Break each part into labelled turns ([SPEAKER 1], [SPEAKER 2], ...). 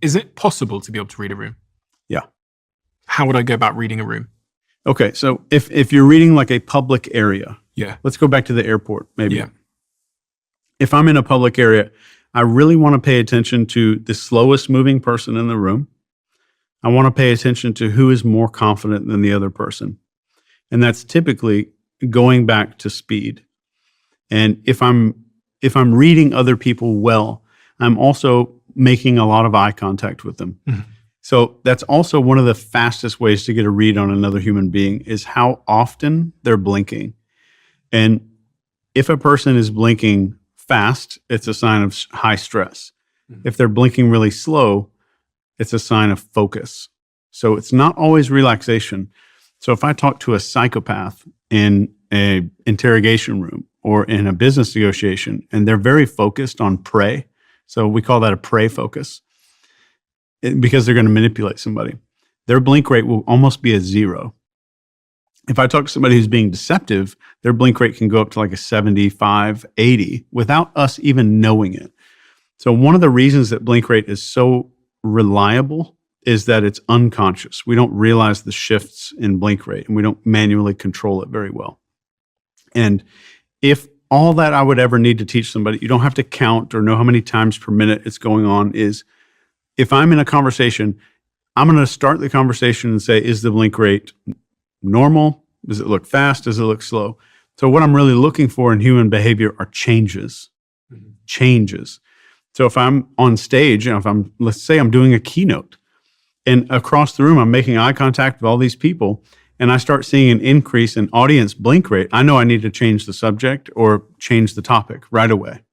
[SPEAKER 1] is it possible to be able to read a room?
[SPEAKER 2] Yeah.
[SPEAKER 1] How would I go about reading a room?
[SPEAKER 2] Okay, so if you're reading like a public area,
[SPEAKER 1] Yeah.
[SPEAKER 2] let's go back to the airport, maybe.
[SPEAKER 1] Yeah.
[SPEAKER 2] If I'm in a public area, I really want to pay attention to the slowest moving person in the room. I want to pay attention to who is more confident than the other person. And that's typically going back to speed. And if I'm reading other people well, I'm also making a lot of eye contact with them. Mm-hmm. So that's also one of the fastest ways to get a read on another human being is how often they're blinking. And if a person is blinking fast, it's a sign of high stress. Mm-hmm. If they're blinking really slow, it's a sign of focus. So it's not always relaxation. So if I talk to a psychopath in an interrogation room or in a business negotiation, and they're very focused on prey, so we call that a prey focus, because they're going to manipulate somebody, their blink rate will almost be a 0. If I talk to somebody who's being deceptive, their blink rate can go up to like a 75, 80 without us even knowing it. So one of the reasons that blink rate is so reliable is that it's unconscious. We don't realize the shifts in blink rate, and we don't manually control it very well. And if all that I would ever need to teach somebody, you don't have to count or know how many times per minute it's going on, is if I'm in a conversation, I'm going to start the conversation and say, is the blink rate normal? Does it look fast? Does it look slow? So what I'm really looking for in human behavior are changes. Mm-hmm. Changes. So if I'm on stage, and let's say I'm doing a keynote, and across the room I'm making eye contact with all these people, and I start seeing an increase in audience blink rate, I know I need to change the subject or change the topic right away.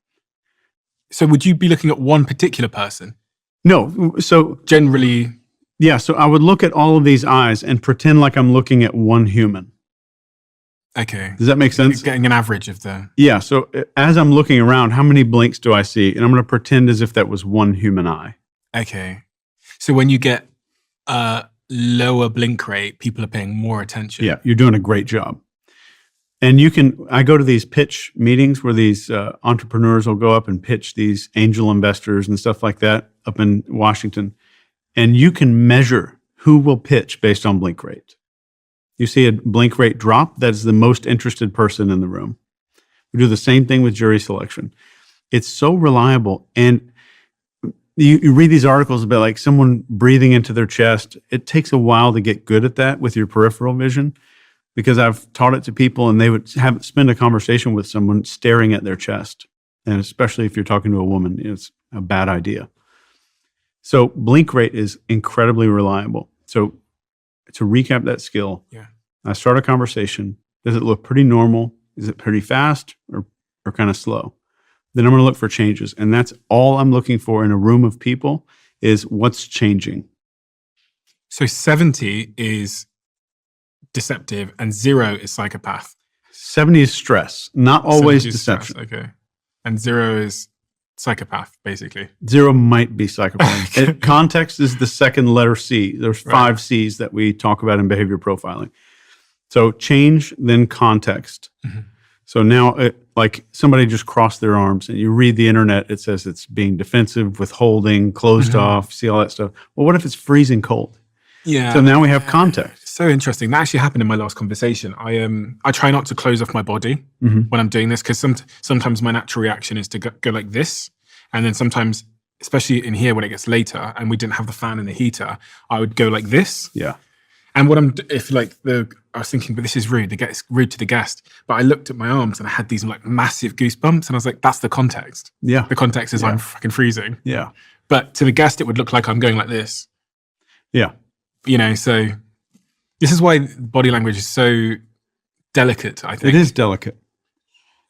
[SPEAKER 1] So would you be looking at one particular person?
[SPEAKER 2] No. So
[SPEAKER 1] generally,
[SPEAKER 2] yeah. So I would look at all of these eyes and pretend like I'm looking at one human.
[SPEAKER 1] Okay.
[SPEAKER 2] Does that make sense?
[SPEAKER 1] Getting an average of the...
[SPEAKER 2] Yeah. So as I'm looking around, how many blinks do I see? And I'm going to pretend as if that was one human eye.
[SPEAKER 1] Okay. So when you get a lower blink rate, people are paying more attention.
[SPEAKER 2] Yeah. You're doing a great job. And I go to these pitch meetings where these entrepreneurs will go up and pitch these angel investors and stuff like that up in Washington. And you can measure who will pitch based on blink rate. You see a blink rate drop, that's the most interested person in the room. We do the same thing with jury selection. It's so reliable. And you read these articles about like someone breathing into their chest. It takes a while to get good at that with your peripheral vision, because I've taught it to people and they would spend a conversation with someone staring at their chest. And especially if you're talking to a woman, it's a bad idea. So blink rate is incredibly reliable. So to recap that skill, I start a conversation. Does it look pretty normal? Is it pretty fast or kind of slow? Then I'm going to look for changes. And that's all I'm looking for in a room of people is what's changing.
[SPEAKER 1] So 70 is deceptive and 0 is psychopath.
[SPEAKER 2] 70 is stress, not always deception.
[SPEAKER 1] Stress, okay. And 0 is psychopath, basically.
[SPEAKER 2] 0 might be psychopath. Context is the second letter C. There's 5 C's that we talk about in behavior profiling. So change, then context. Mm-hmm. So now, like somebody just crossed their arms and you read the internet, it says it's being defensive, withholding, closed off, see all that stuff. Well, what if it's freezing cold?
[SPEAKER 1] Yeah.
[SPEAKER 2] So now we have context.
[SPEAKER 1] So interesting. That actually happened in my last conversation. I try not to close off my body when I'm doing this, because sometimes my natural reaction is to go like this. And then sometimes, especially in here when it gets later and we didn't have the fan and the heater, I would go like this.
[SPEAKER 2] Yeah.
[SPEAKER 1] And I was thinking, but this is rude. It's rude to the guest. But I looked at my arms and I had these like massive goosebumps. And I was like, that's the context.
[SPEAKER 2] Yeah.
[SPEAKER 1] The context is I'm fucking freezing.
[SPEAKER 2] Yeah.
[SPEAKER 1] But to the guest, it would look like I'm going like this.
[SPEAKER 2] Yeah.
[SPEAKER 1] So this is why body language is so delicate, I think.
[SPEAKER 2] It is delicate.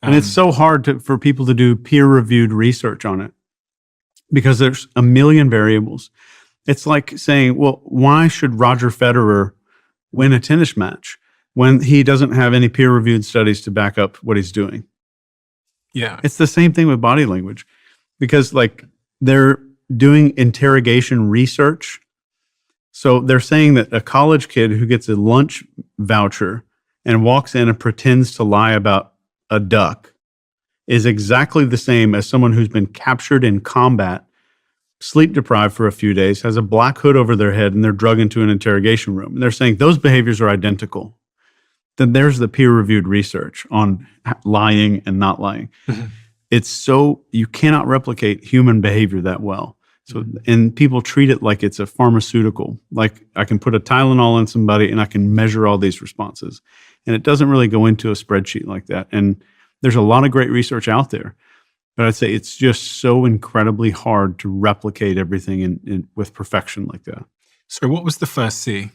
[SPEAKER 2] And it's so hard for people to do peer-reviewed research on it because there's a million variables. It's like saying, well, why should Roger Federer win a tennis match when he doesn't have any peer-reviewed studies to back up what he's doing?
[SPEAKER 1] Yeah.
[SPEAKER 2] It's the same thing with body language, because like they're doing interrogation research. So they're saying that a college kid who gets a lunch voucher and walks in and pretends to lie about a duck is exactly the same as someone who's been captured in combat sleep deprived for a few days, has a black hood over their head, and they're drug into an interrogation room. And they're saying those behaviors are identical. Then there's the peer-reviewed research on lying and not lying. It's so, you cannot replicate human behavior that well. So, and people treat it like it's a pharmaceutical. Like I can put a Tylenol in somebody and I can measure all these responses. And it doesn't really go into a spreadsheet like that. And there's a lot of great research out there. But I'd say it's just so incredibly hard to replicate everything with perfection like that.
[SPEAKER 1] So what was the first C?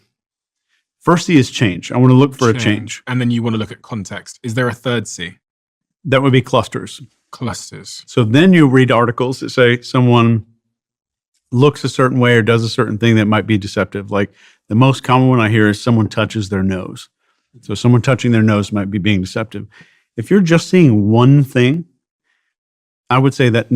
[SPEAKER 2] First C is change. I want to look for a change.
[SPEAKER 1] And then you want to look at context. Is there a third C?
[SPEAKER 2] That would be clusters.
[SPEAKER 1] Clusters.
[SPEAKER 2] So then you read articles that say someone looks a certain way or does a certain thing that might be deceptive. Like the most common one I hear is someone touches their nose. So someone touching their nose might be being deceptive. If you're just seeing one thing, I would say that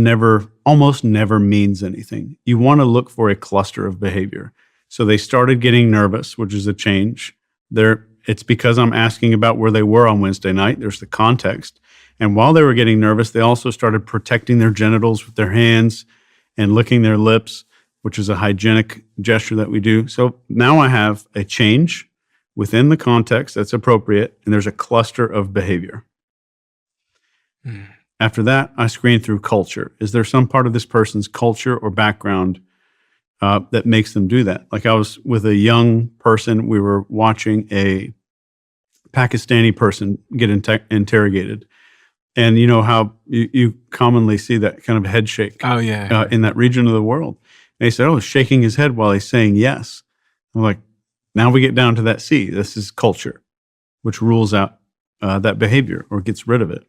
[SPEAKER 2] almost never means anything. You want to look for a cluster of behavior. So they started getting nervous, which is a change. It's because I'm asking about where they were on Wednesday night. There's the context. And while they were getting nervous, they also started protecting their genitals with their hands and licking their lips, which is a hygienic gesture that we do. So now I have a change within the context that's appropriate, and there's a cluster of behavior. After that, I screen through culture. Is there some part of this person's culture or background that makes them do that? Like I was with a young person, we were watching a Pakistani person get interrogated. And you know how you commonly see that kind of head shake in that region of the world. And he said, he's shaking his head while he's saying yes. I'm like, now we get down to that C. This is culture, which rules out that behavior or gets rid of it.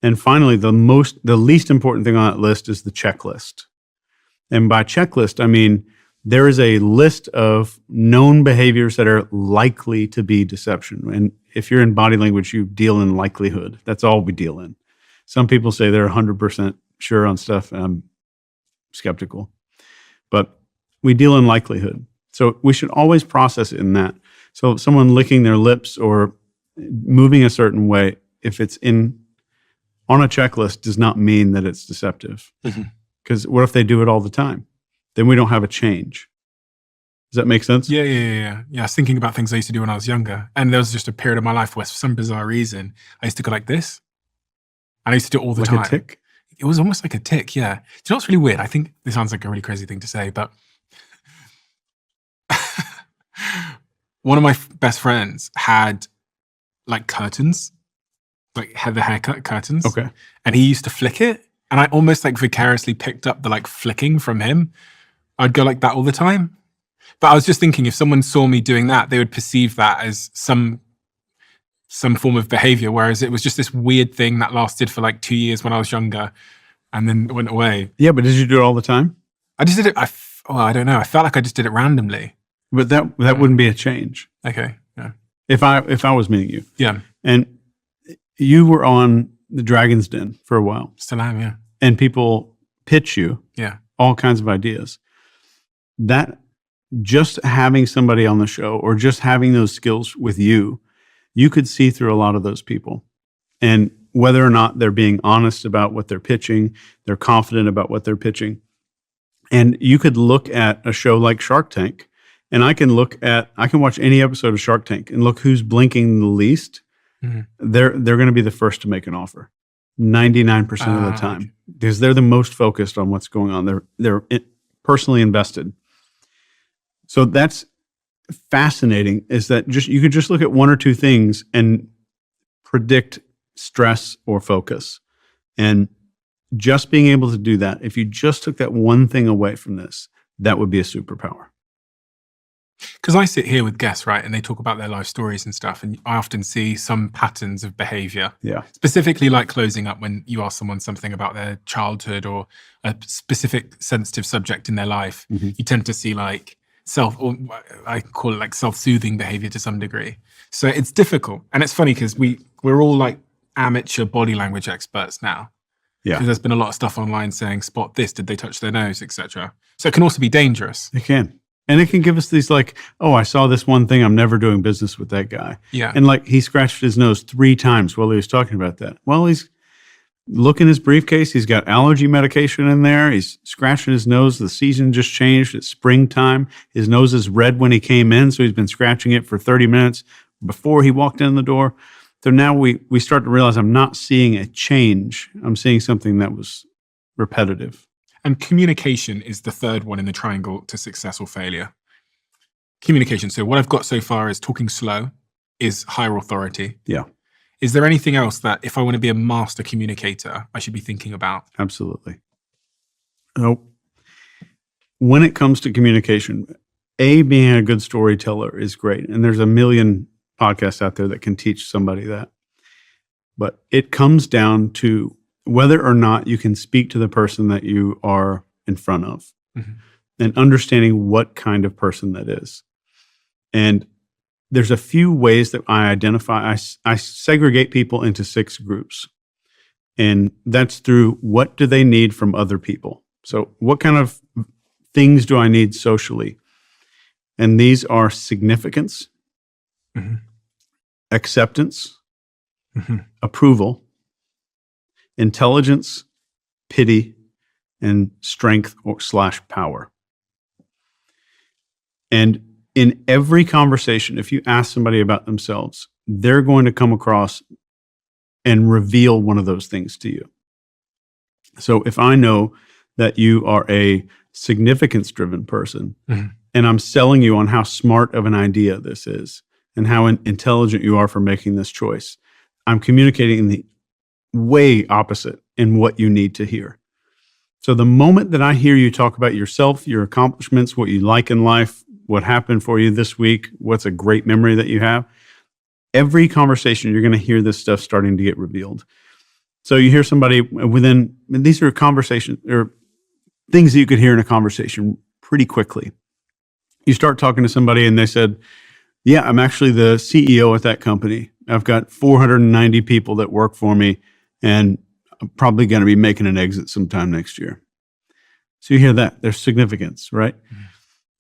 [SPEAKER 2] And finally, the least important thing on that list is the checklist. And by checklist, I mean there is a list of known behaviors that are likely to be deception. And if you're in body language, you deal in likelihood. That's all we deal in. Some people say they're 100% sure on stuff, and I'm skeptical. But we deal in likelihood. So we should always process it in that. So someone licking their lips or moving a certain way, if it's on a checklist, does not mean that it's deceptive. Because what if they do it all the time? Then we don't have a change. Does that make sense?
[SPEAKER 1] Yeah. I was thinking about things I used to do when I was younger. And there was just a period of my life where for some bizarre reason, I used to go like this. And I used to do it all the time.
[SPEAKER 2] Like a tick?
[SPEAKER 1] It was almost like a tick, yeah. Do you know what's really weird? I think this sounds like a really crazy thing to say, but one of my best friends had like curtains, like had the haircut curtains.
[SPEAKER 2] Okay.
[SPEAKER 1] And he used to flick it. And I almost like vicariously picked up the like flicking from him. I'd go like that all the time. But I was just thinking if someone saw me doing that, they would perceive that as some form of behavior, whereas it was just this weird thing that lasted for like 2 years when I was younger and then it went away.
[SPEAKER 2] Yeah, but did you do it all the time?
[SPEAKER 1] I just did it, I don't know. I felt like I just did it randomly.
[SPEAKER 2] But that wouldn't be a change.
[SPEAKER 1] Okay, yeah.
[SPEAKER 2] If I was meeting you.
[SPEAKER 1] Yeah.
[SPEAKER 2] And you were on the Dragon's Den for a while.
[SPEAKER 1] Still am, yeah.
[SPEAKER 2] And people pitch you all kinds of ideas. That just having somebody on the show or just having those skills with you could see through a lot of those people. And whether or not they're being honest about what they're pitching, they're confident about what they're pitching. And you could look at a show like Shark Tank, and I can watch any episode of Shark Tank and look who's blinking the least. They're going to be the first to make an offer 99% of the time because they're the most focused on what's going on. They're personally invested. So that's fascinating, is that you could just look at one or two things and predict stress or focus. And just being able to do that, if you just took that one thing away from this, that would be a superpower.
[SPEAKER 1] Because I sit here with guests, right, and they talk about their life stories and stuff, and I often see some patterns of behavior.
[SPEAKER 2] Yeah.
[SPEAKER 1] Specifically like closing up when you ask someone something about their childhood or a specific sensitive subject in their life. You tend to see like I call it like self-soothing behavior to some degree. So it's difficult. And it's funny because we're all like amateur body language experts now. Yeah. Because there's been a lot of stuff online saying, spot this, did they touch their nose, etc. So it can also be dangerous.
[SPEAKER 2] It can. And it can give us these like, I saw this one thing, I'm never doing business with that guy.
[SPEAKER 1] Yeah.
[SPEAKER 2] And like he scratched his nose 3 times while he was talking about that. Well, look in his briefcase. He's got allergy medication in there. He's scratching his nose. The season just changed. It's springtime. His nose is red when he came in, so he's been scratching it for 30 minutes before he walked in the door. So now we start to realize I'm not seeing a change. I'm seeing something that was repetitive.
[SPEAKER 1] And communication is the third one in the triangle to success or failure. Communication. So what I've got so far is talking slow is higher authority.
[SPEAKER 2] Yeah.
[SPEAKER 1] Is there anything else that if I want to be a master communicator, I should be thinking about?
[SPEAKER 2] Absolutely. So when it comes to communication, being a good storyteller is great. And there's a million podcasts out there that can teach somebody that. But it comes down to whether or not you can speak to the person that you are in front of and understanding what kind of person that is. And there's a few ways that I identify. I segregate people into 6 groups. And that's through what do they need from other people. So what kind of things do I need socially? And these are significance, acceptance, approval, intelligence, pity, and strength / power. And in every conversation, if you ask somebody about themselves, they're going to come across and reveal one of those things to you. So if I know that you are a significance-driven person, and I'm selling you on how smart of an idea this is and how intelligent you are for making this choice, I'm communicating the way opposite in what you need to hear. So the moment that I hear you talk about yourself, your accomplishments, what you like in life, what happened for you this week, what's a great memory that you have, every conversation, you're going to hear this stuff starting to get revealed. So you hear somebody these are conversations or things that you could hear in a conversation pretty quickly. You start talking to somebody and they said, yeah, I'm actually the CEO at that company. I've got 490 people that work for me, and I'm probably going to be making an exit sometime next year. So you hear that. There's significance, right?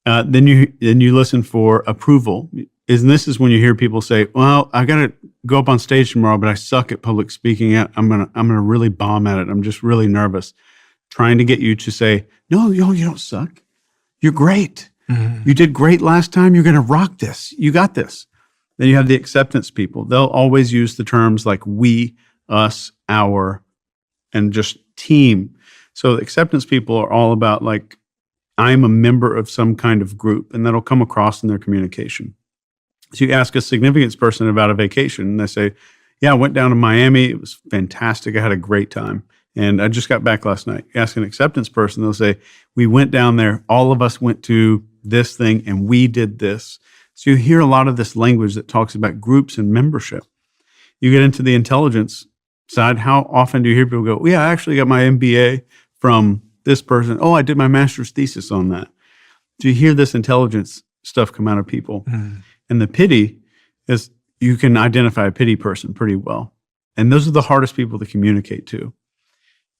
[SPEAKER 2] Then you listen for approval. This is when you hear people say, well, I got to go up on stage tomorrow, but I suck at public speaking. I'm gonna really bomb at it. I'm just really nervous. Trying to get you to say, no, you don't suck. You're great. You did great last time. You're going to rock this. You got this. Then you have the acceptance people. They'll always use the terms like we, us, our, and just team. So the acceptance people are all about like, I'm a member of some kind of group, and that'll come across in their communication. So you ask a significance person about a vacation, and they say, yeah, I went down to Miami. It was fantastic. I had a great time. And I just got back last night. You ask an acceptance person, they'll say, we went down there. All of us went to this thing, and we did this. So you hear a lot of this language that talks about groups and membership. You get into the intelligence side. How often do you hear people go, yeah, I actually got my MBA from this person. Oh, I did my master's thesis on that. So you hear this intelligence stuff come out of people. And the pity is you can identify a pity person pretty well. And those are the hardest people to communicate to.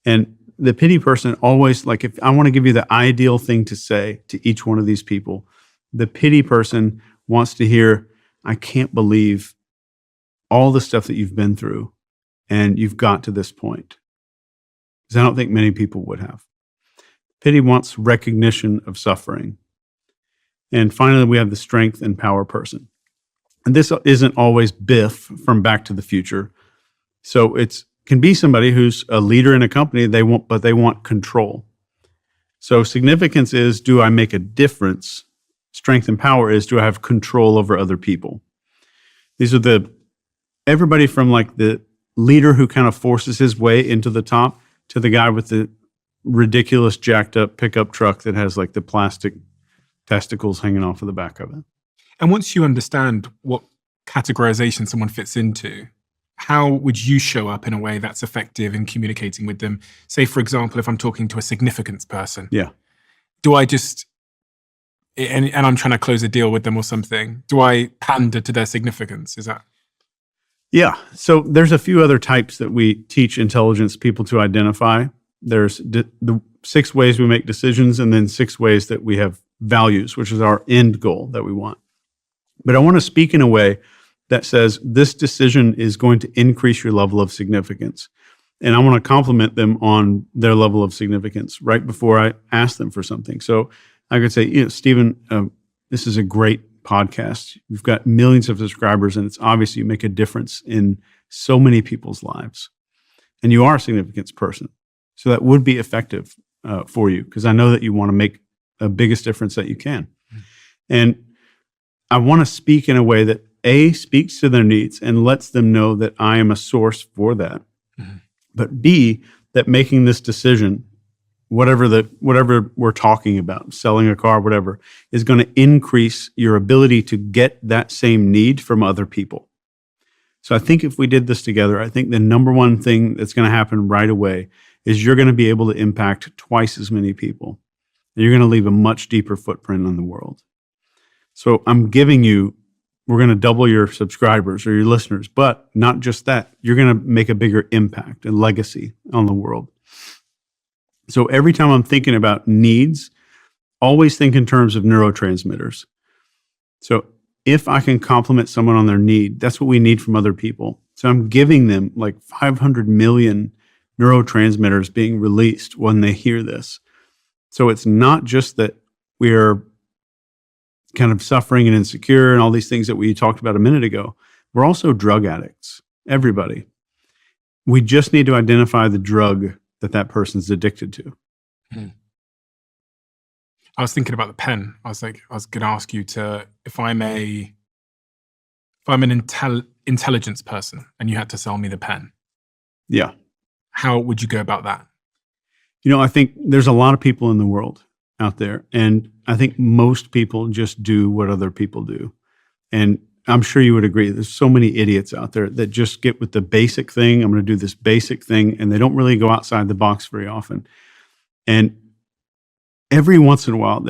[SPEAKER 2] And the pity person always, like if I want to give you the ideal thing to say to each one of these people, the pity person wants to hear, I can't believe all the stuff that you've been through and you've got to this point. Because I don't think many people would have. Pity wants recognition of suffering. And finally, we have the strength and power person. And this isn't always Biff from Back to the Future. So it can be somebody who's a leader in a company, but they want control. So significance is, do I make a difference? Strength and power is, do I have control over other people? These are everybody from like the leader who kind of forces his way into the top to the guy with the ridiculous jacked up pickup truck that has like the plastic testicles hanging off of the back of it.
[SPEAKER 1] And once you understand what categorization someone fits into, how would you show up in a way that's effective in communicating with them? Say, for example, if I'm talking to a significance person, do I just, and I'm trying to close a deal with them or something, do I pander to their significance? Is that?
[SPEAKER 2] Yeah. So there's a few other types that we teach intelligence people to identify. There's the 6 ways we make decisions, and then 6 ways that we have values, which is our end goal that we want. But I want to speak in a way that says this decision is going to increase your level of significance. And I want to compliment them on their level of significance right before I ask them for something. So I could say, Stephen, this is a great podcast. You've got millions of subscribers, and it's obvious you make a difference in so many people's lives. And you are a significance person. So that would be effective for you, because I know that you want to make the biggest difference that you can. And I want to speak in a way that A, speaks to their needs and lets them know that I am a source for that. But B, that making this decision, whatever we're talking about, selling a car, whatever, is going to increase your ability to get that same need from other people. So I think if we did this together, I think the number one thing that's going to happen right away is you're going to be able to impact twice as many people. And you're going to leave a much deeper footprint on the world. So I'm giving you, we're going to double your subscribers or your listeners, but not just that. You're going to make a bigger impact and legacy on the world. So every time I'm thinking about needs, always think in terms of neurotransmitters. So if I can compliment someone on their need, that's what we need from other people. So I'm giving them like 500 million neurotransmitters being released when they hear this. So it's not just that we're kind of suffering and insecure and all these things that we talked about a minute ago. We're also drug addicts, everybody. We just need to identify the drug that person's addicted to.
[SPEAKER 1] I was thinking about the pen. I was going to ask you if I'm an intelligence person and you had to sell me the pen.
[SPEAKER 2] Yeah.
[SPEAKER 1] How would you go about that?
[SPEAKER 2] I think there's a lot of people in the world out there, and I think most people just do what other people do. And I'm sure you would agree, there's so many idiots out there that just get with the basic thing. I'm going to do this basic thing, and they don't really go outside the box very often. And every once in a while,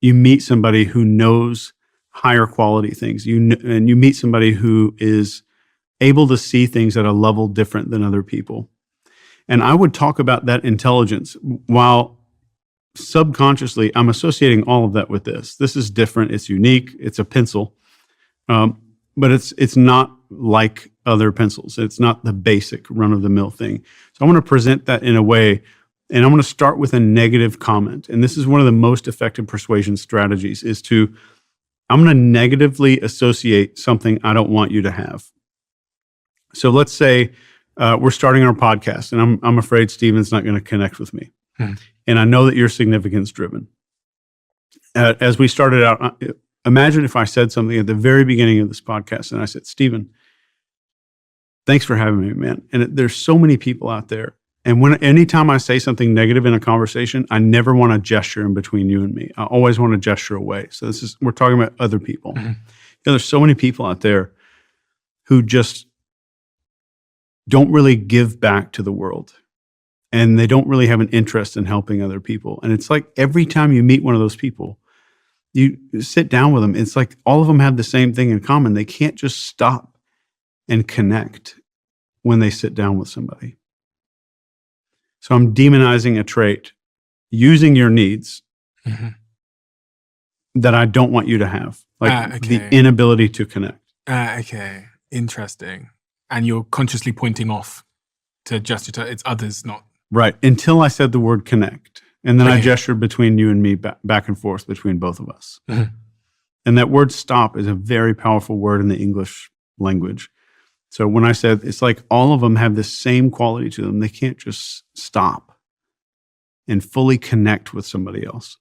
[SPEAKER 2] you meet somebody who knows higher quality things. And you meet somebody who is able to see things at a level different than other people. And I would talk about that intelligence while subconsciously I'm associating all of that with this. This is different. It's unique. It's a pencil. But it's not like other pencils. It's not the basic run-of-the-mill thing. So I want to present that in a way, and I'm going to start with a negative comment. And this is one of the most effective persuasion strategies, I'm going to negatively associate something I don't want you to have. So let's say we're starting our podcast, and I'm afraid Stephen's not going to connect with me. And I know that you're significance driven. As we started out, imagine if I said something at the very beginning of this podcast, and I said, Stephen, thanks for having me, man. And there's so many people out there. And anytime I say something negative in a conversation, I never want to gesture in between you and me. I always want to gesture away. So we're talking about other people. There's so many people out there who just don't really give back to the world. And they don't really have an interest in helping other people. And it's like every time you meet one of those people, you sit down with them, it's like all of them have the same thing in common. They can't just stop and connect when they sit down with somebody. So I'm demonizing a trait, using your needs that I don't want you to have, like the inability to connect.
[SPEAKER 1] Okay, interesting. And you're consciously pointing off to gesture to it's others, not...
[SPEAKER 2] Right, until I said the word connect. And then I gestured between you and me, back and forth between both of us. And that word stop is a very powerful word in the English language. So when I said, it's like all of them have the same quality to them. They can't just stop and fully connect with somebody else.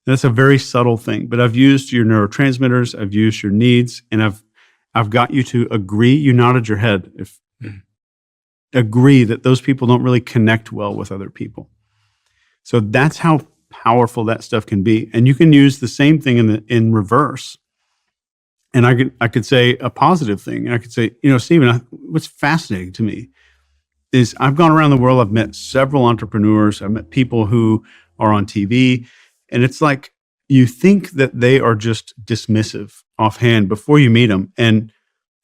[SPEAKER 2] That's a very subtle thing, but I've used your neurotransmitters, I've used your needs, and I've got you to agree. You nodded your head. Agree that those people don't really connect well with other people. So that's how powerful that stuff can be. And you can use the same thing in reverse. And I could say a positive thing. And I could say, Stephen, what's fascinating to me is I've gone around the world. I've met several entrepreneurs. I've met people who are on TV. And it's like you think that they are just dismissive offhand before you meet them. And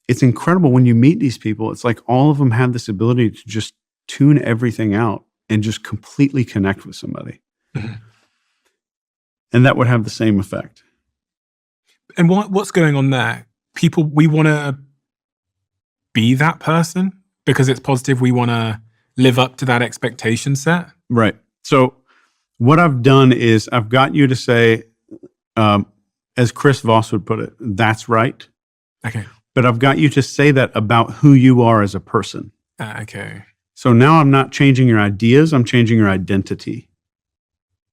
[SPEAKER 2] it's incredible when you meet these people. It's like all of them have this ability to just tune everything out and just completely connect with somebody. And that would have the same effect.
[SPEAKER 1] And what's going on there? We want to be that person, because it's positive, we want to live up to that expectation set?
[SPEAKER 2] Right. So what I've done is I've got you to say, as Chris Voss would put it, that's right.
[SPEAKER 1] Okay.
[SPEAKER 2] But I've got you to say that about who you are as a person.
[SPEAKER 1] Okay.
[SPEAKER 2] So now I'm not changing your ideas, I'm changing your identity.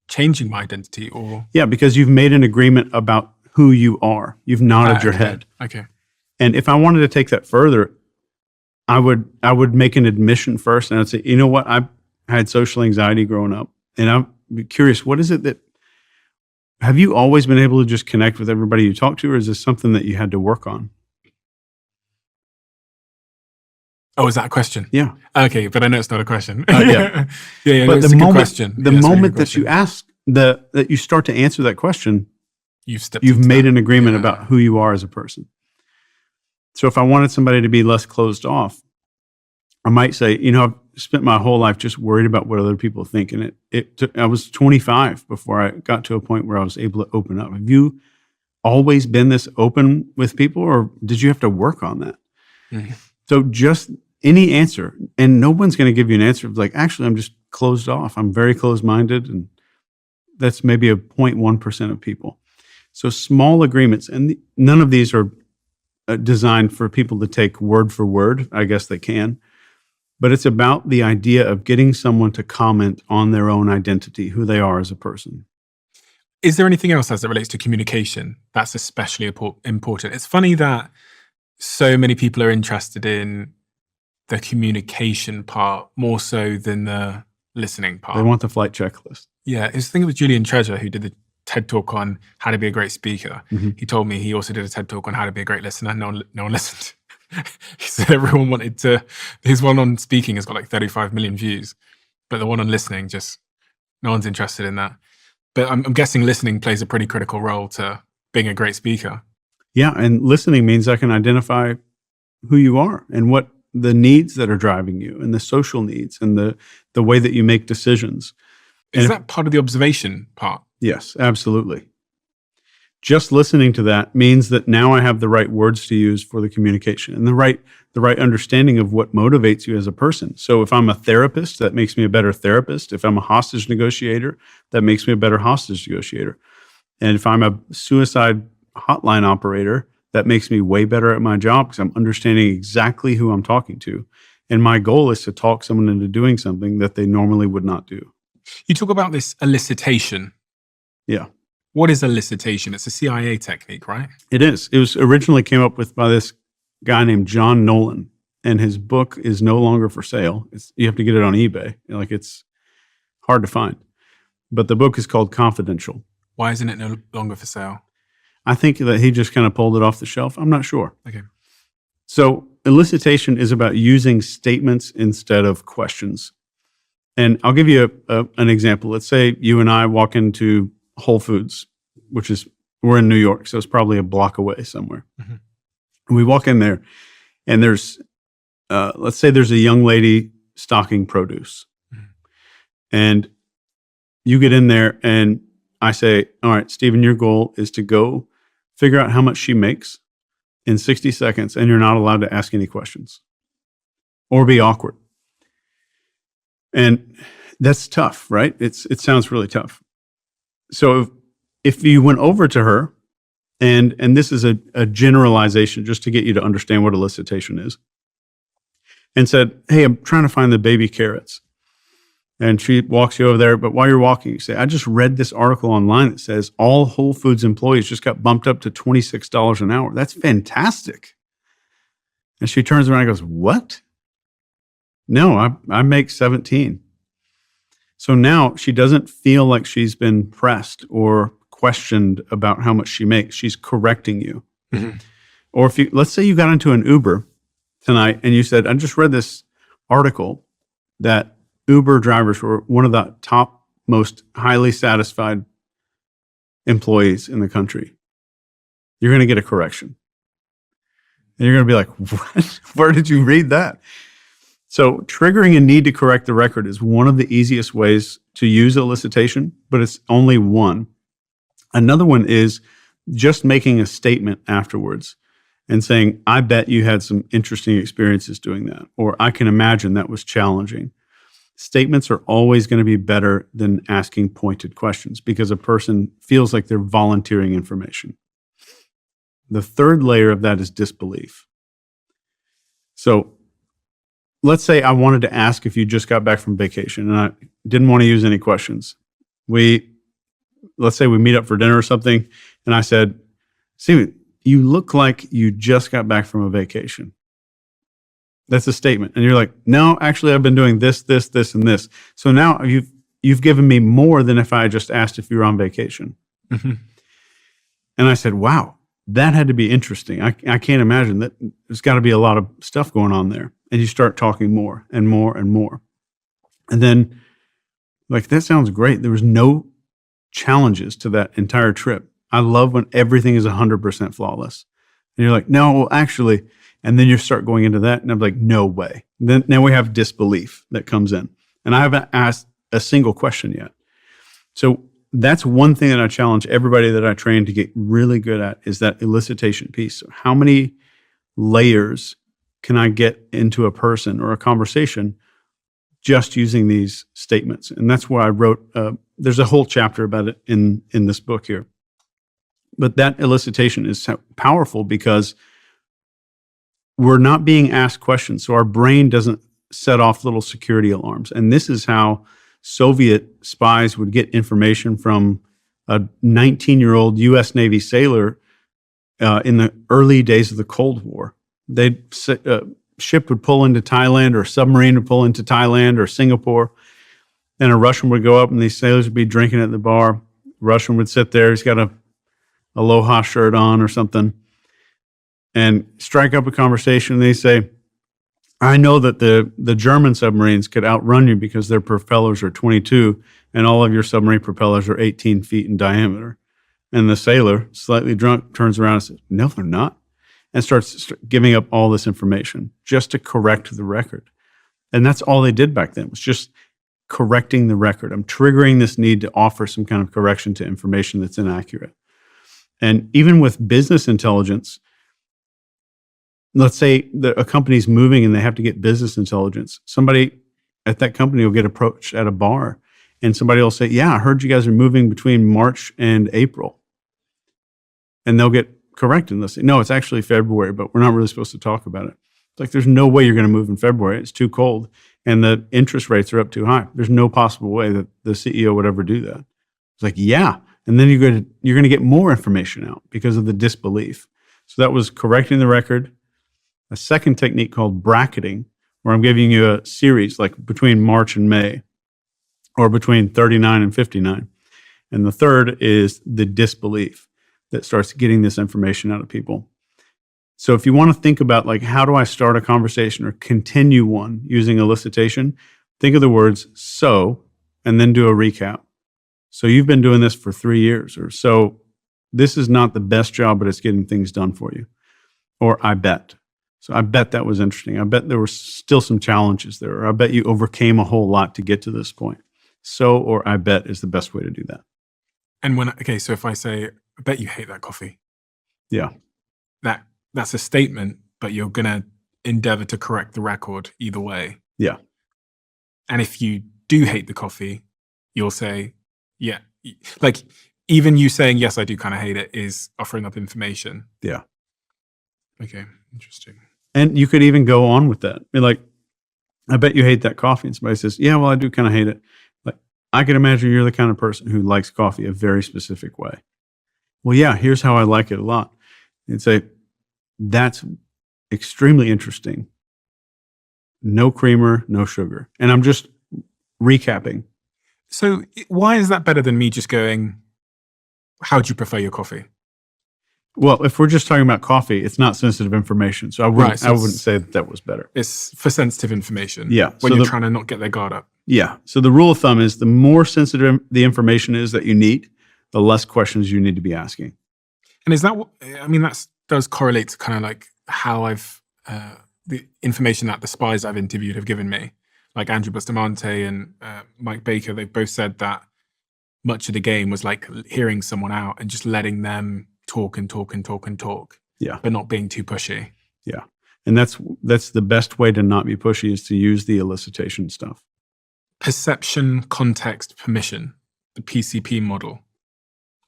[SPEAKER 1] Changing my identity, or?
[SPEAKER 2] Yeah, because you've made an agreement about who you are. You've nodded your head.
[SPEAKER 1] Okay.
[SPEAKER 2] And if I wanted to take that further, I would make an admission first, and I'd say, you know what, I had social anxiety growing up, and I'm curious, what is it that, have you always been able to just connect with everybody you talk to, or is this something that you had to work on?
[SPEAKER 1] Oh, is that a question?
[SPEAKER 2] Yeah.
[SPEAKER 1] Okay, but I know it's not a question.
[SPEAKER 2] Yeah.
[SPEAKER 1] Yeah,
[SPEAKER 2] But
[SPEAKER 1] it's a good question.
[SPEAKER 2] The
[SPEAKER 1] Yeah, it's a really
[SPEAKER 2] moment
[SPEAKER 1] good
[SPEAKER 2] that you
[SPEAKER 1] question.
[SPEAKER 2] ask, that you start to answer that question,
[SPEAKER 1] You've
[SPEAKER 2] made an agreement
[SPEAKER 1] Yeah.
[SPEAKER 2] about who you are as a person. So if I wanted somebody to be less closed off, I might say, you know, I've spent my whole life just worried about what other people think. And I was 25 before I got to a point where I was able to open up. Have you always been this open with people, or did you have to work on that?
[SPEAKER 1] Mhm.
[SPEAKER 2] So just any answer, and no one's going to give you an answer of like, actually, I'm just closed off. I'm very closed-minded, and that's maybe a 0.1% of people. So small agreements, and none of these are designed for people to take word for word. I guess they can. But it's about the idea of getting someone to comment on their own identity, who they are as a person.
[SPEAKER 1] Is there anything else as it relates to communication that's especially important? It's funny that so many people are interested in the communication part more so than the listening part.
[SPEAKER 2] They want the flight checklist.
[SPEAKER 1] Yeah, I think it was Julian Treasure who did the TED talk on how to be a great speaker.
[SPEAKER 2] Mm-hmm.
[SPEAKER 1] He told me he also did a TED talk on how to be a great listener. No one listened. He said everyone wanted to. His one on speaking has got like 35 million views, but the one on listening, just no one's interested in that. But I'm guessing listening plays a pretty critical role to being a great speaker.
[SPEAKER 2] Yeah, and listening means I can identify who you are and what the needs that are driving you, and the social needs, and the way that you make decisions.
[SPEAKER 1] Is that part of the observation part?
[SPEAKER 2] Yes, absolutely. Just listening to that means that now I have the right words to use for the communication, and the right understanding of what motivates you as a person. So if I'm a therapist, that makes me a better therapist. If I'm a hostage negotiator, that makes me a better hostage negotiator. And if I'm a suicide hotline operator, that makes me way better at my job because I'm understanding exactly who I'm talking to. And my goal is to talk someone into doing something that they normally would not do.
[SPEAKER 1] You talk about this elicitation.
[SPEAKER 2] Yeah.
[SPEAKER 1] What is elicitation? It's a CIA technique, right?
[SPEAKER 2] It is. It was originally came up with by this guy named John Nolan, and his book is no longer for sale. You have to get it on eBay. Like, it's hard to find. But the book is called Confidential.
[SPEAKER 1] Why isn't it no longer for sale?
[SPEAKER 2] I think that he just kind of pulled it off the shelf. I'm not sure.
[SPEAKER 1] Okay.
[SPEAKER 2] So elicitation is about using statements instead of questions. And I'll give you an example. Let's say you and I walk into Whole Foods, we're in New York, so it's probably a block away somewhere.
[SPEAKER 1] Mm-hmm.
[SPEAKER 2] And we walk in there, and there's, let's say there's a young lady stocking produce. Mm-hmm. And you get in there, and I say, all right, Stephen, your goal is to go figure out how much she makes in 60 seconds, and you're not allowed to ask any questions or be awkward. And that's tough, right? It sounds really tough. So if you went over to her, and this is a generalization just to get you to understand what elicitation is, and said, hey, I'm trying to find the baby carrots. And she walks you over there, but while you're walking, you say, I just read this article online that says all Whole Foods employees just got bumped up to $26 an hour. That's fantastic. And she turns around and goes, what? No, I make 17. So now she doesn't feel like she's been pressed or questioned about how much she makes. She's correcting you. Mm-hmm. Or let's say you got into an Uber tonight and you said, I just read this article that Uber drivers were one of the top most highly satisfied employees in the country. You're going to get a correction. And you're going to be like, what? Where did you read that? So triggering a need to correct the record is one of the easiest ways to use elicitation, but it's only one. Another one is just making a statement afterwards. and saying, I bet you had some interesting experiences doing that, or I can imagine that was challenging. Statements are always going to be better than asking pointed questions because a person feels like they're volunteering information. The third layer of that is disbelief. So let's say I wanted to ask if you just got back from vacation and I didn't want to use any questions. Let's say we meet up for dinner or something, and I said, "See, you look like you just got back from a vacation." That's a statement. And you're like, "No, actually I've been doing this, this, this, and this." So now you've given me more than if I just asked if you were on vacation.
[SPEAKER 1] Mm-hmm.
[SPEAKER 2] And I said, "Wow, that had to be interesting. I can't imagine that. There's got to be a lot of stuff going on there." And you start talking more and more and more. And then, like, that sounds great. There was no challenges to that entire trip. I love when everything is 100% flawless. And you're like, "No, well, actually," and then you start going into that, and I'm like, "No way." Now we have disbelief that comes in. And I haven't asked a single question yet. So that's one thing that I challenge everybody that I train to get really good at is that elicitation piece. So how many layers can I get into a person or a conversation just using these statements? And that's why I wrote, there's a whole chapter about it in this book here. But that elicitation is powerful because we're not being asked questions. So our brain doesn't set off little security alarms. And this is how Soviet spies would get information from a 19-year-old U.S. Navy sailor in the early days of the Cold War. Ship would pull into Thailand, or a submarine would pull into Thailand or Singapore, and a Russian would go up, and these sailors would be drinking at the bar. Russian would sit there. He's got a Aloha shirt on or something, and strike up a conversation. And they say, "I know that the German submarines could outrun you because their propellers are 22 and all of your submarine propellers are 18 feet in diameter." And the sailor, slightly drunk, turns around and says, "No, they're not," and starts giving up all this information just to correct the record. And that's all they did back then, was just correcting the record. I'm triggering this need to offer some kind of correction to information that's inaccurate. And even with business intelligence, let's say that a company's moving and they have to get business intelligence. Somebody at that company will get approached at a bar, and somebody will say, "Yeah, I heard you guys are moving between March and April." And they'll get corrected and they'll say, "No, it's actually February, but we're not really supposed to talk about it." It's like, there's no way you're going to move in February. It's too cold and the interest rates are up too high. There's no possible way that the CEO would ever do that. It's like, yeah. And then you're going to get more information out because of the disbelief. So that was correcting the record. A second technique called bracketing, where I'm giving you a series like between March and May, or between 39 and 59. And the third is the disbelief that starts getting this information out of people. So if you want to think about, like, how do I start a conversation or continue one using elicitation, think of the words "so" and then do a recap. "So you've been doing this for 3 years," or "So this is not the best job, but it's getting things done for you," or "I bet." So I bet that was interesting. I bet there were still some challenges there, or "I bet you overcame a whole lot to get to this point." "So" or "I bet" is the best way to do that.
[SPEAKER 1] And so if I say, "I bet you hate that coffee,"
[SPEAKER 2] Yeah.
[SPEAKER 1] that's a statement, but you're going to endeavor to correct the record either way.
[SPEAKER 2] Yeah.
[SPEAKER 1] And if you do hate the coffee, you'll say, yeah, like, even you saying, "Yes, I do kind of hate it," is offering up information.
[SPEAKER 2] Yeah.
[SPEAKER 1] Okay, interesting.
[SPEAKER 2] And you could even go on with that. Be like, "I bet you hate that coffee." And somebody says, "Yeah, well, I do kind of hate it." Like, I can imagine you're the kind of person who likes coffee a very specific way. "Well, yeah, here's how I like it a lot." And say, "That's extremely interesting. No creamer, no sugar." And I'm just recapping.
[SPEAKER 1] So why is that better than me just going, "How do you prefer your coffee?"
[SPEAKER 2] Well, if we're just talking about coffee, it's not sensitive information. So I wouldn't say that was better.
[SPEAKER 1] It's for sensitive information.
[SPEAKER 2] Yeah.
[SPEAKER 1] When you're trying to not get their guard up.
[SPEAKER 2] Yeah. So the rule of thumb is the more sensitive the information is that you need, the less questions you need to be asking.
[SPEAKER 1] And is that that does correlate to kind of like how I've, the information that the spies I've interviewed have given me. Like Andrew Bustamante and Mike Baker, they've both said that much of the game was like hearing someone out and just letting them talk and talk and talk and talk.
[SPEAKER 2] Yeah.
[SPEAKER 1] but not being too pushy.
[SPEAKER 2] Yeah. And that's the best way to not be pushy, is to use the elicitation stuff.
[SPEAKER 1] Perception, context, permission, the PCP model,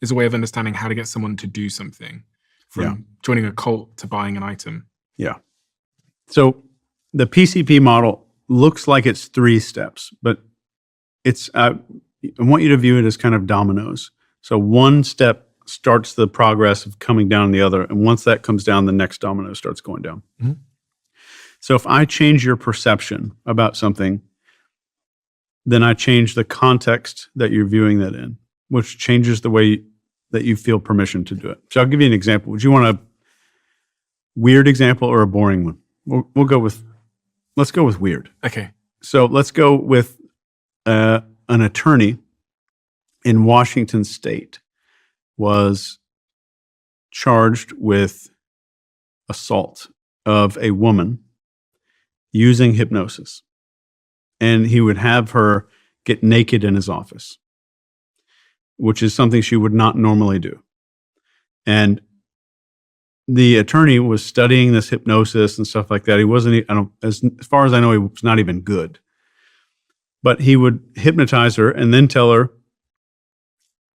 [SPEAKER 1] is a way of understanding how to get someone to do something, from joining a cult to buying an item.
[SPEAKER 2] Yeah. So the PCP model looks like it's 3 steps, but it's I want you to view it as kind of dominoes. So one step starts the progress of coming down the other, and once that comes down, the next domino starts going down.
[SPEAKER 1] Mm-hmm.
[SPEAKER 2] So if I change your perception about something, then I change the context that you're viewing that in, which changes the way that you feel permission to do it. So I'll give you an example. Would you want a weird example or a boring one? Let's go with weird.
[SPEAKER 1] Okay.
[SPEAKER 2] So let's go with an attorney in Washington State was charged with assault of a woman using hypnosis. And he would have her get naked in his office, which is something she would not normally do. And the attorney was studying this hypnosis and stuff like that. He wasn't, as far as I know, he was not even good. But he would hypnotize her and then tell her,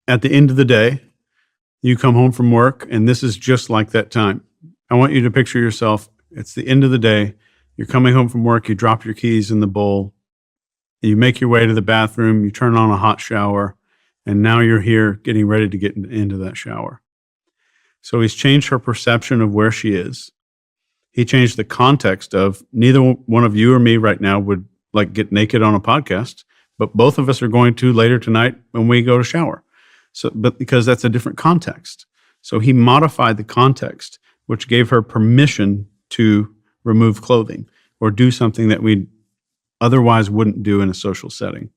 [SPEAKER 2] at the end of the day, you come home from work and this is just like that time. I want you to picture yourself, it's the end of the day, you're coming home from work, you drop your keys in the bowl, you make your way to the bathroom, you turn on a hot shower, and now you're here getting ready to get into that shower. So he's changed her perception of where she is. He changed the context of neither one of you or me right now would like get naked on a podcast, but both of us are going to later tonight when we go to shower. So, but because that's a different context. So he modified the context, which gave her permission to remove clothing or do something that we otherwise wouldn't do in a social setting.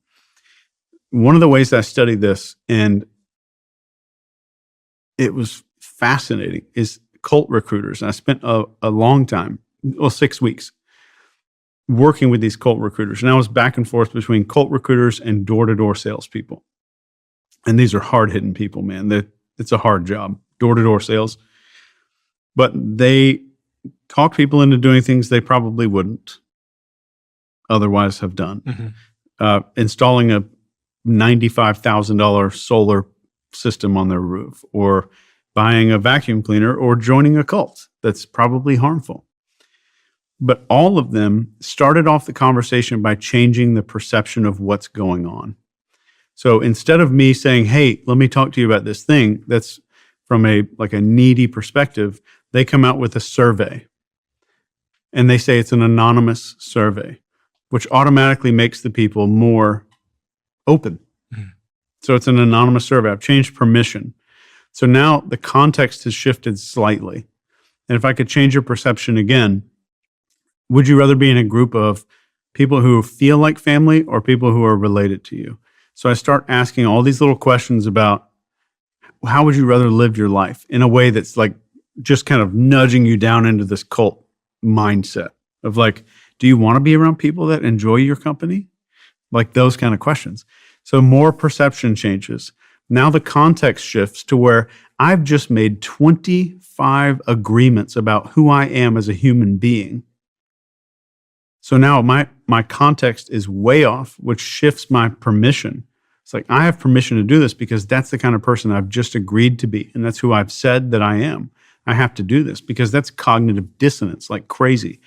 [SPEAKER 2] One of the ways I studied this, and it was fascinating, is cult recruiters. And I spent a long time, 6 weeks, working with these cult recruiters. And I was back and forth between cult recruiters and door-to-door salespeople. And these are hard-hitting people, man. It's a hard job, door-to-door sales. But they talk people into doing things they probably wouldn't otherwise have done. Mm-hmm. Installing a $95,000 solar system on their roof, or buying a vacuum cleaner, or joining a cult that's probably harmful. But all of them started off the conversation by changing the perception of what's going on. So instead of me saying, hey, let me talk to you about this thing that's from a needy perspective, they come out with a survey. And they say it's an anonymous survey, which automatically makes the people more open. Mm. So it's an anonymous survey. I've changed permission. So now the context has shifted slightly. And if I could change your perception again, would you rather be in a group of people who feel like family or people who are related to you? So I start asking all these little questions about how would you rather live your life in a way that's like just kind of nudging you down into this cult mindset of like, do you want to be around people that enjoy your company? Like those kind of questions. So more perception changes. Now the context shifts to where I've just made 25 agreements about who I am as a human being. So now my context is way off, which shifts my permission. It's like, I have permission to do this because that's the kind of person I've just agreed to be. And that's who I've said that I am. I have to do this because that's cognitive dissonance, like crazy.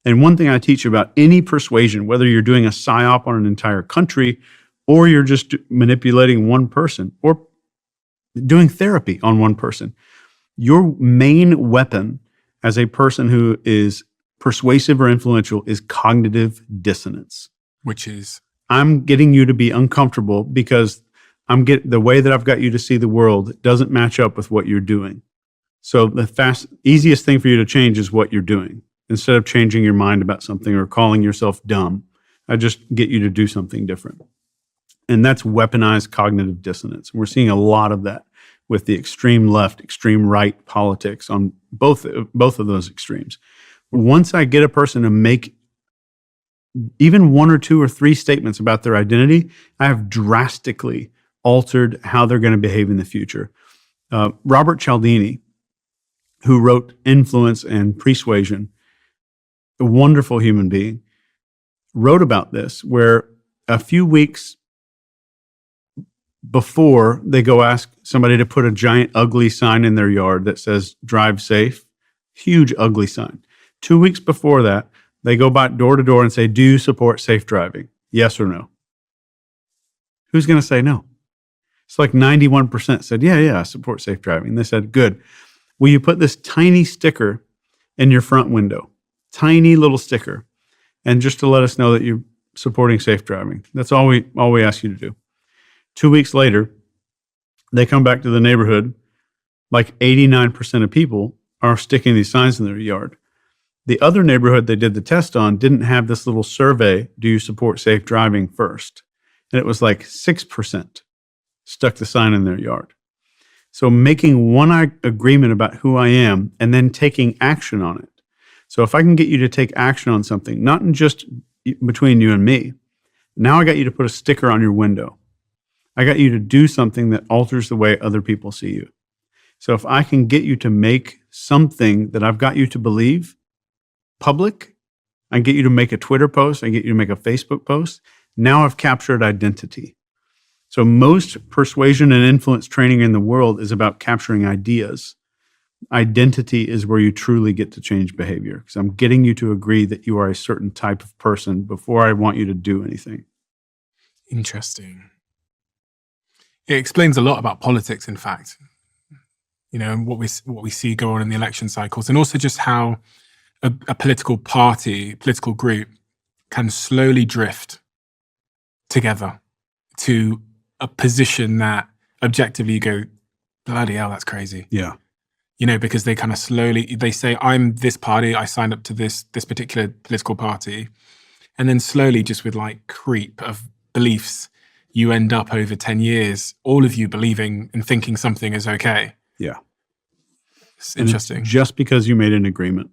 [SPEAKER 2] And one thing I teach about any persuasion, whether you're doing a psyop on an entire country, or you're just manipulating one person, or doing therapy on one person, your main weapon as a person who is persuasive or influential is cognitive dissonance.
[SPEAKER 1] Which is?
[SPEAKER 2] I'm getting you to be uncomfortable because the way that I've got you to see the world doesn't match up with what you're doing. So the easiest thing for you to change is what you're doing. Instead of changing your mind about something or calling yourself dumb, I just get you to do something different. And that's weaponized cognitive dissonance. We're seeing a lot of that with the extreme left, extreme right politics on both of those extremes. Once I get a person to make even 1 or 2 or 3 statements about their identity, I have drastically altered how they're going to behave in the future. Robert Cialdini who wrote Influence and Persuasion, a wonderful human being, wrote about this, where a few weeks before they go ask somebody to put a giant ugly sign in their yard that says drive safe, huge ugly sign. 2 weeks before that, they go by door to door and say, do you support safe driving? Yes or no? Who's going to say no? It's like 91% said, yeah, I support safe driving. They said, good. Will you put this tiny sticker in your front window? Tiny little sticker. And just to let us know that you're supporting safe driving. That's all we ask you to do. 2 weeks later, they come back to the neighborhood. Like 89% of people are sticking these signs in their yard. The other neighborhood they did the test on didn't have this little survey, do you support safe driving first? And it was like 6% stuck the sign in their yard. So making one agreement about who I am and then taking action on it. So if I can get you to take action on something, not in just between you and me, now I got you to put a sticker on your window. I got you to do something that alters the way other people see you. So if I can get you to make something that I've got you to believe public, I can get you to make a Twitter post, I can get you to make a Facebook post, now I've captured identity. So most persuasion and influence training in the world is about capturing ideas. Identity is where you truly get to change behavior, because I'm getting you to agree that you are a certain type of person before I want you to do anything.
[SPEAKER 1] Interesting. It explains a lot about politics, in fact. You know, what we see go on in the election cycles, and also just how a political party, political group can slowly drift together to a position that objectively you go, bloody hell, that's crazy.
[SPEAKER 2] Yeah.
[SPEAKER 1] You know, because they kind of slowly, they say, I'm this party, I signed up to this particular political party. And then slowly, just with like creep of beliefs, you end up over 10 years, all of you believing and thinking something is okay.
[SPEAKER 2] Yeah.
[SPEAKER 1] It's interesting.
[SPEAKER 2] It's just because you made an agreement.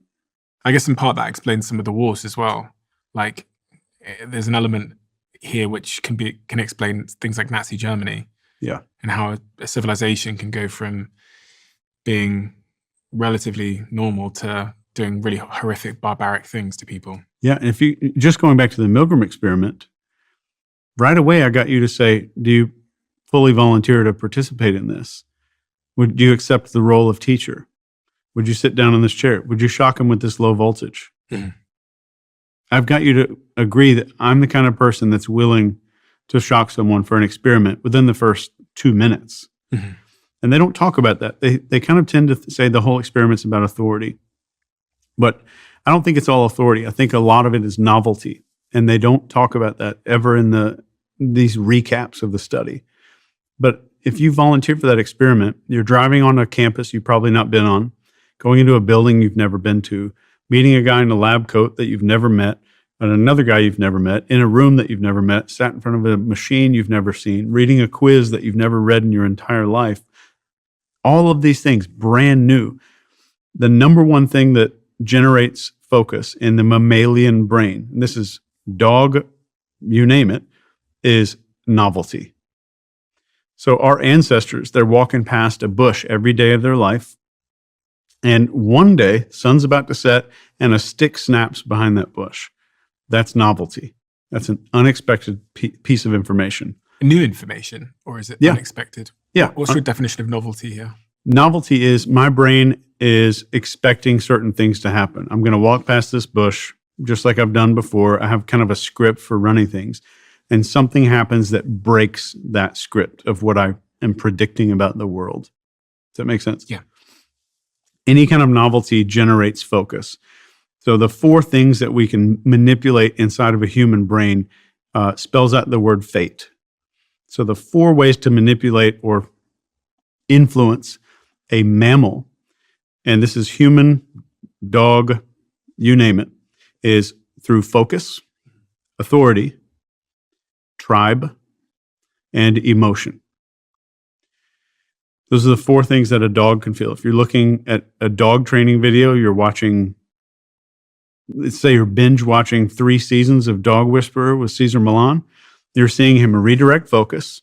[SPEAKER 1] I guess in part that explains some of the wars as well. Like there's an element here which can explain things like Nazi Germany.
[SPEAKER 2] Yeah.
[SPEAKER 1] And how a civilization can go from being relatively normal to doing really horrific, barbaric things to people.
[SPEAKER 2] Yeah, and if you, just going back to the Milgram experiment, right away I got you to say, do you fully volunteer to participate in this? Would you accept the role of teacher? Would you sit down in this chair? Would you shock him with this low voltage?
[SPEAKER 1] Mm-hmm.
[SPEAKER 2] I've got you to agree that I'm the kind of person that's willing to shock someone for an experiment within the first 2 minutes.
[SPEAKER 1] Mm-hmm.
[SPEAKER 2] And they don't talk about that. They kind of tend to say the whole experiment's about authority. But I don't think it's all authority. I think a lot of it is novelty. And they don't talk about that ever in these recaps of the study. But if you volunteer for that experiment, you're driving on a campus you've probably not been on, going into a building you've never been to, meeting a guy in a lab coat that you've never met, and another guy you've never met, in a room that you've never met, sat in front of a machine you've never seen, reading a quiz that you've never read in your entire life. All of these things, brand new. The number one thing that generates focus in the mammalian brain, and this is dog, you name it, is novelty. So our ancestors, they're walking past a bush every day of their life. And one day, sun's about to set and a stick snaps behind that bush. That's novelty. That's an unexpected piece of information.
[SPEAKER 1] New information, or is it unexpected?
[SPEAKER 2] Yeah.
[SPEAKER 1] What's your definition of novelty here?
[SPEAKER 2] Novelty is my brain is expecting certain things to happen. I'm going to walk past this bush, just like I've done before. I have kind of a script for running things. And something happens that breaks that script of what I am predicting about the world. Does that make sense?
[SPEAKER 1] Yeah.
[SPEAKER 2] Any kind of novelty generates focus. So the 4 things that we can manipulate inside of a human brain spells out the word fate. So the 4 ways to manipulate or influence a mammal, and this is human, dog, you name it, is through focus, authority, tribe, and emotion. Those are the 4 things that a dog can feel. If you're looking at a dog training video, you're watching, let's say you're binge watching 3 seasons of Dog Whisperer with Cesar Millan, you're seeing him redirect focus,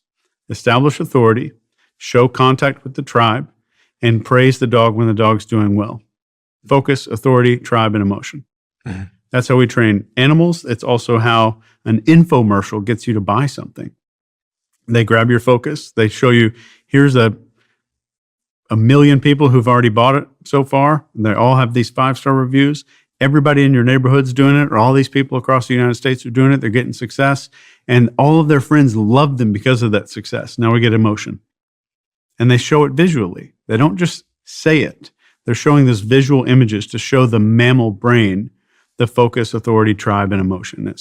[SPEAKER 2] establish authority, show contact with the tribe, and praise the dog when the dog's doing well. Focus, authority, tribe, and emotion.
[SPEAKER 1] Mhm.
[SPEAKER 2] That's how we train animals. It's also how an infomercial gets you to buy something. They grab your focus. They show you, here's a million people who've already bought it so far. They all have these 5-star reviews. Everybody in your neighborhood's doing it, or all these people across the United States are doing it. They're getting success. And all of their friends love them because of that success. Now we get emotion. And they show it visually. They don't just say it. They're showing these visual images to show the mammal brain the focus, authority, tribe, and emotion.